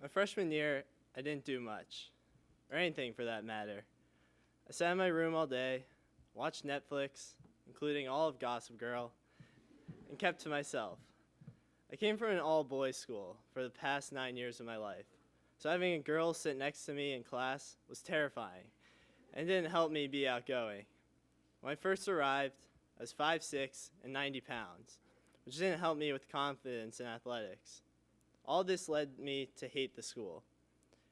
My freshman year, I didn't do much, or anything for that matter. I sat in my room all day, watched Netflix, including all of Gossip Girl, and kept to myself. I came from an all-boys school for the past 9 years of my life, so having a girl sit next to me in class was terrifying, and didn't help me be outgoing. When I first arrived, I was 5'6" and 90 pounds, which didn't help me with confidence in athletics. All this led me to hate the school.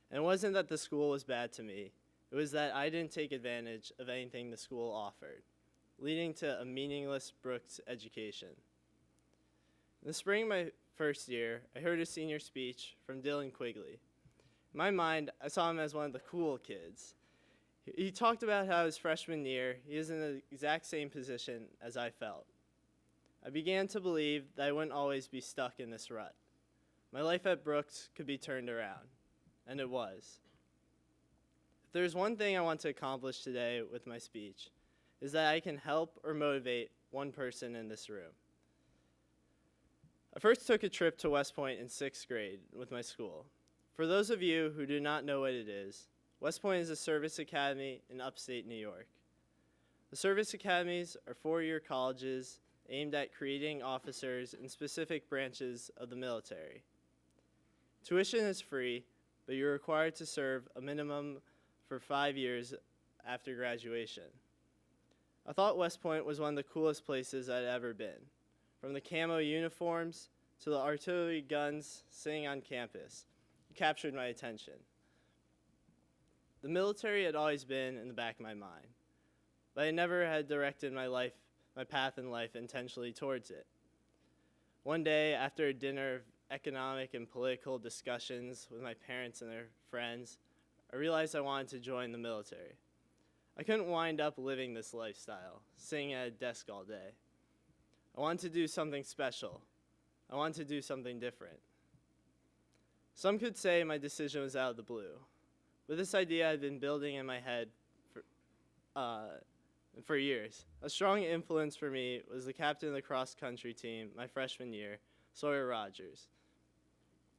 And it wasn't that the school was bad to me, it was that I didn't take advantage of anything the school offered, leading to a meaningless Brooks education. In the spring of my first year, I heard a senior speech from Dylan Quigley. In my mind, I saw him as one of the cool kids. He talked about how his freshman year, he was in the exact same position as I felt. I began to believe that I wouldn't always be stuck in this rut. My life at Brooks could be turned around, and it was. If there's one thing I want to accomplish today with my speech, is that I can help or motivate one person in this room. I first took a trip to West Point in 6th grade with my school. For those of you who do not know what it is, West Point is a service academy in upstate New York. The service academies are 4-year colleges aimed at creating officers in specific branches of the military. Tuition is free, but you're required to serve a minimum for 5 years after graduation. I thought West Point was one of the coolest places I'd ever been. From the camo uniforms to the artillery guns sitting on campus, it captured my attention. The military had always been in the back of my mind, but I never had directed my path in life intentionally towards it. One day, after a dinner of economic and political discussions with my parents and their friends, I realized I wanted to join the military. I couldn't wind up living this lifestyle, sitting at a desk all day. I wanted to do something special. I wanted to do something different. Some could say my decision was out of the blue, but this idea I'd been building in my head for years. A strong influence for me was the captain of the cross-country team my freshman year, Sawyer Rogers.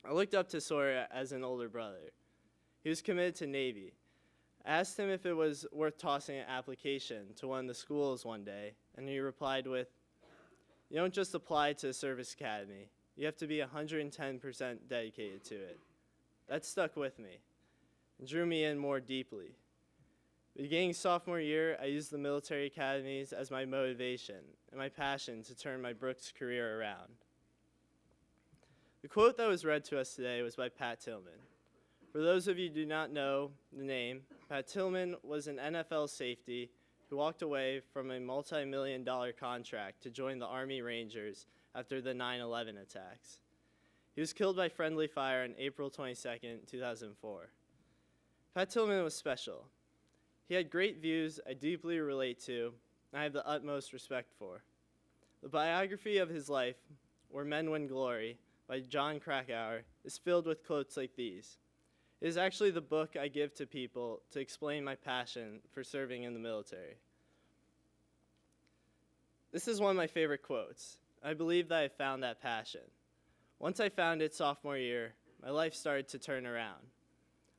I looked up to Sawyer as an older brother. He was committed to Navy. I asked him if it was worth tossing an application to one of the schools one day, and he replied with, "You don't just apply to a service academy. You have to be 110% dedicated to it." That stuck with me and drew me in more deeply. Beginning sophomore year, I used the military academies as my motivation and my passion to turn my Brooks career around. The quote that was read to us today was by Pat Tillman. For those of you who do not know the name, Pat Tillman was an NFL safety who walked away from a multi-million-dollar contract to join the Army Rangers after the 9/11 attacks. He was killed by friendly fire on April 22, 2004. Pat Tillman was special. He had great views I deeply relate to, and I have the utmost respect for. The biography of his life, Where Men Win Glory, by John Krakauer, is filled with quotes like these. It is actually the book I give to people to explain my passion for serving in the military. This is one of my favorite quotes. I believe that I found that passion. Once I found it sophomore year, my life started to turn around.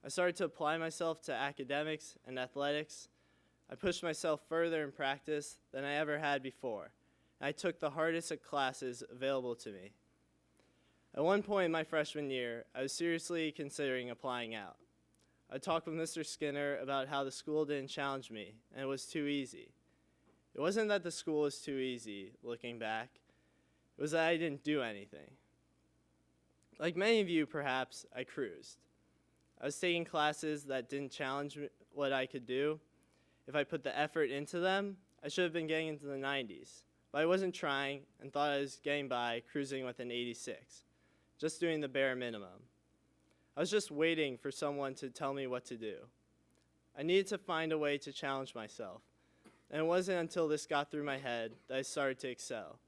I started to apply myself to academics and athletics. I pushed myself further in practice than I ever had before. And I took the hardest of classes available to me. At one point in my freshman year, I was seriously considering applying out. I talked with Mr. Skinner about how the school didn't challenge me, and it was too easy. It wasn't that the school was too easy, looking back. It was that I didn't do anything. Like many of you, perhaps, I cruised. I was taking classes that didn't challenge what I could do. If I put the effort into them, I should have been getting into the 90s. But I wasn't trying and thought I was getting by cruising with an 86, just doing the bare minimum. I was just waiting for someone to tell me what to do. I needed to find a way to challenge myself, and it wasn't until this got through my head that I started to excel.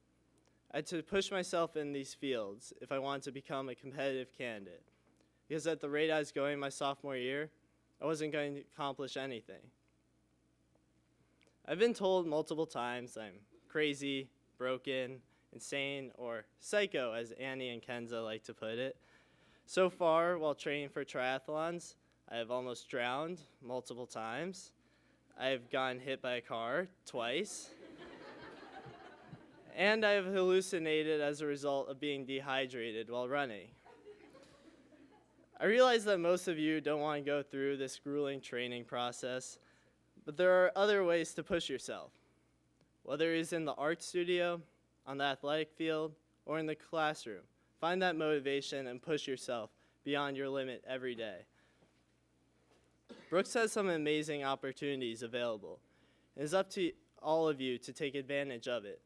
I had to push myself in these fields if I wanted to become a competitive candidate, because at the rate I was going my sophomore year, I wasn't going to accomplish anything. I've been told multiple times I'm crazy, broken, insane, or psycho, as Annie and Kenza like to put it. So far, while training for triathlons, I have almost drowned multiple times. I have gotten hit by a car twice. And I have hallucinated as a result of being dehydrated while running. I realize that most of you don't want to go through this grueling training process, but there are other ways to push yourself. Whether it's in the art studio, on the athletic field, or in the classroom, find that motivation and push yourself beyond your limit every day. Brooks has some amazing opportunities available. It is up to all of you to take advantage of it.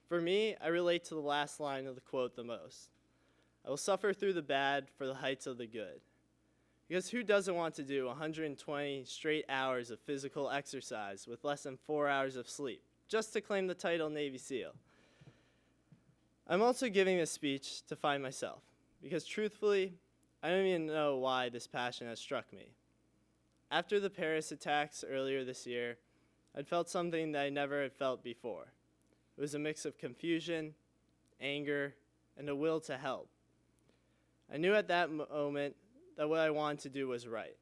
For me, I relate to the last line of the quote the most. I will suffer through the bad for the heights of the good. Because who doesn't want to do 120 straight hours of physical exercise with less than 4 hours of sleep, just to claim the title Navy SEAL? I'm also giving this speech to find myself, because truthfully, I don't even know why this passion has struck me. After the Paris attacks earlier this year, I'd felt something that I never had felt before. It was a mix of confusion, anger, and a will to help. I knew at that moment that what I wanted to do was right.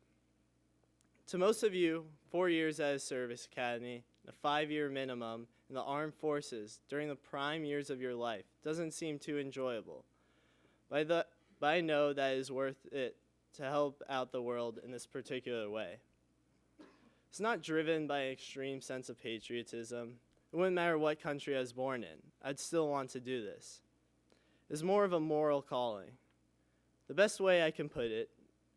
To most of you, 4 years at a service academy, and a 5-year minimum in the armed forces during the prime years of your life doesn't seem too enjoyable. But I know that it is worth it to help out the world in this particular way. It's not driven by an extreme sense of patriotism. It wouldn't matter what country I was born in. I'd still want to do this. It's more of a moral calling. The best way I can put it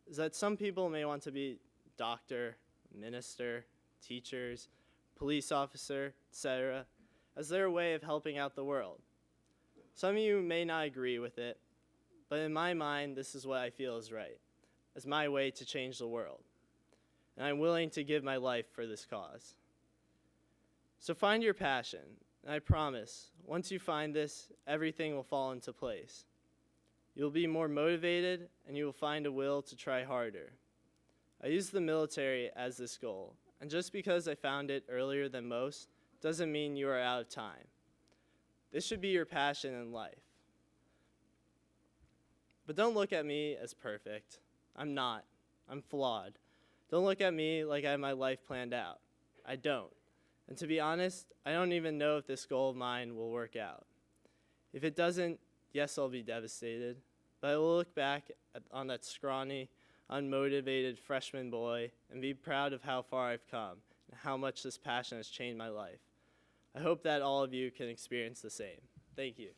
is that some people may want to be doctor, minister, teachers, police officer, etc., as their way of helping out the world. Some of you may not agree with it, but in my mind, this is what I feel is right, as my way to change the world. And I'm willing to give my life for this cause. So find your passion, and I promise, once you find this, everything will fall into place. You'll be more motivated, and you will find a will to try harder. I use the military as this goal, and just because I found it earlier than most, doesn't mean you are out of time. This should be your passion in life. But don't look at me as perfect. I'm not. I'm flawed. Don't look at me like I have my life planned out. I don't. And to be honest, I don't even know if this goal of mine will work out. If it doesn't, yes, I'll be devastated. But I will look back on that scrawny, unmotivated freshman boy and be proud of how far I've come and how much this passion has changed my life. I hope that all of you can experience the same. Thank you.